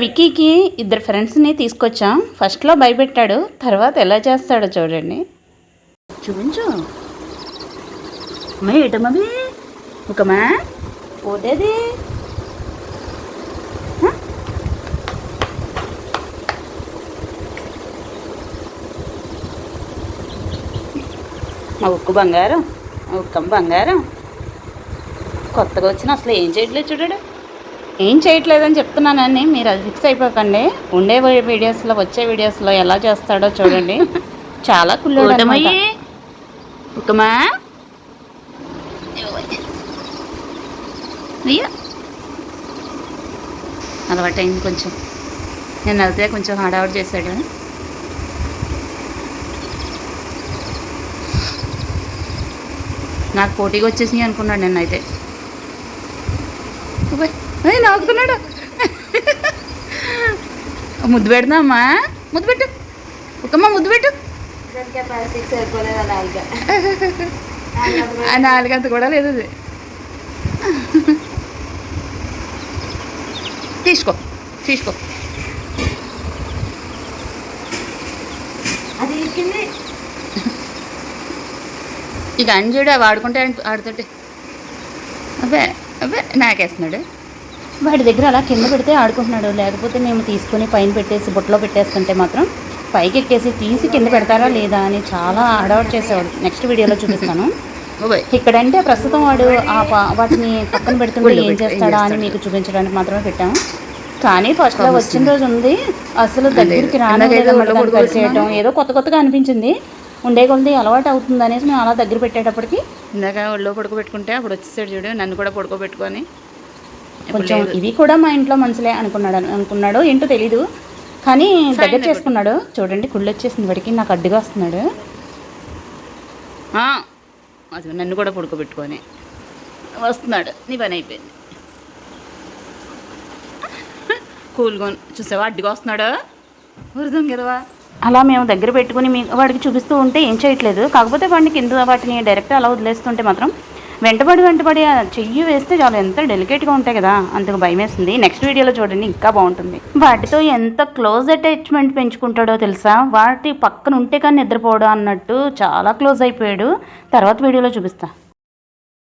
విక్కీకి ఇద్దరు ఫ్రెండ్స్ని తీసుకొచ్చాం. ఫస్ట్లో భయపెట్టాడు, తర్వాత ఎలా చేస్తాడో చూడండి. చూపించు అమ్మా, ఏటమ్మది ఒకమా పోటేది. మా ఉక్కు బంగారం, ఉక్కమ్మ బంగారం. కొత్తగా వచ్చిన అసలు ఏం చేయట్లేదు చూడాడు. ఏం చేయట్లేదని చెప్తున్నానని మీరు అది ఫిక్స్ అయిపోకండి. ఉండే వీడియోస్లో, వచ్చే వీడియోస్లో ఎలా చేస్తాడో చూడండి. చాలా కుళ్ళుడమయ్యి ఉక్కమా. అయ్యో అలవాటైంది కొంచెం. నేను వెళ్తే కొంచెం హడావుడి చేశాడు. నాకు పోటీగా వచ్చేసి అనుకున్నాడు నిన్నైతే. నాకుతున్నాడు. ముద్దు పెడదామా? ముద్దు పెట్టు ఒకమ్మా, ముద్దు పెట్టు. నాలుగంత కూడా లేదు అది. తీసుకో తీసుకో. అది ఇక అని చూడ వాడుకుంటే ఆడుతుంటే అబ్బే అబ్బే నాకేస్తున్నాడు. వాడి దగ్గర అలా కింద పెడితే ఆడుకుంటున్నాడు. లేకపోతే మేము తీసుకొని పైన పెట్టేసి బుట్టలో పెట్టేస్తుంటే మాత్రం పైకి ఎక్కేసి తీసి కింద పెడతారా లేదా అని చాలా అడౌట్ చేసేవాడు. నెక్స్ట్ వీడియోలో చూపిస్తాను. ఇక్కడంటే ప్రస్తుతం వాడు వాటిని పక్కన పెడుతుంటే ఏం చేస్తాడా అని మీకు చూపించడానికి మాత్రమే పెట్టాము. కానీ ఫస్ట్లో వచ్చిన రోజు ఉంది అసలు దగ్గరికి చేయటం ఏదో కొత్త కొత్తగా అనిపించింది. ఉండే కొద్ది అలవాటు అవుతుంది అనేసి మేము అలా దగ్గర పెట్టేటప్పటికి ఇందాక ఒళ్ళో పడుకోబెట్టుకుంటే అప్పుడు వచ్చేసాడు చూడు, నన్ను కూడా పడుకోబెట్టుకొని. కొంచెం ఇవి కూడా మా ఇంట్లో మనుషులే అనుకున్నాడు ఏంటో తెలీదు, కానీ దగ్గర చేసుకున్నాడు. చూడండి కుళ్ళు వచ్చేసింది వాడికి, నాకు అడ్డుగా వస్తున్నాడు. అది నన్ను కూడా పడుకోబెట్టుకొని వస్తున్నాడు. నీ పని అయిపోయింది. కూల్గా చూసావా, అడ్డుగా వస్తున్నాడు. వృధం కదవా. అలా మేము దగ్గర పెట్టుకుని వాడికి చూపిస్తూ ఉంటే ఏం చేయట్లేదు. కాకపోతే వాడిని కింద వాటిని డైరెక్ట్ అలా వదిలేస్తుంటే మాత్రం వెంటబడి చెయ్యి వేస్తే చాలా ఎంత డెలికేట్గా ఉంటాయి కదా, అందుకు భయం వేస్తుంది. నెక్స్ట్ వీడియోలో చూడండి, ఇంకా బాగుంటుంది. వాటితో ఎంత క్లోజ్ అటాచ్మెంట్ పెంచుకుంటాడో తెలుసా. వాటి పక్కన ఉంటే కానీ నిద్రపోవడం అన్నట్టు చాలా క్లోజ్ అయిపోయాడు. తర్వాత వీడియోలో చూపిస్తా.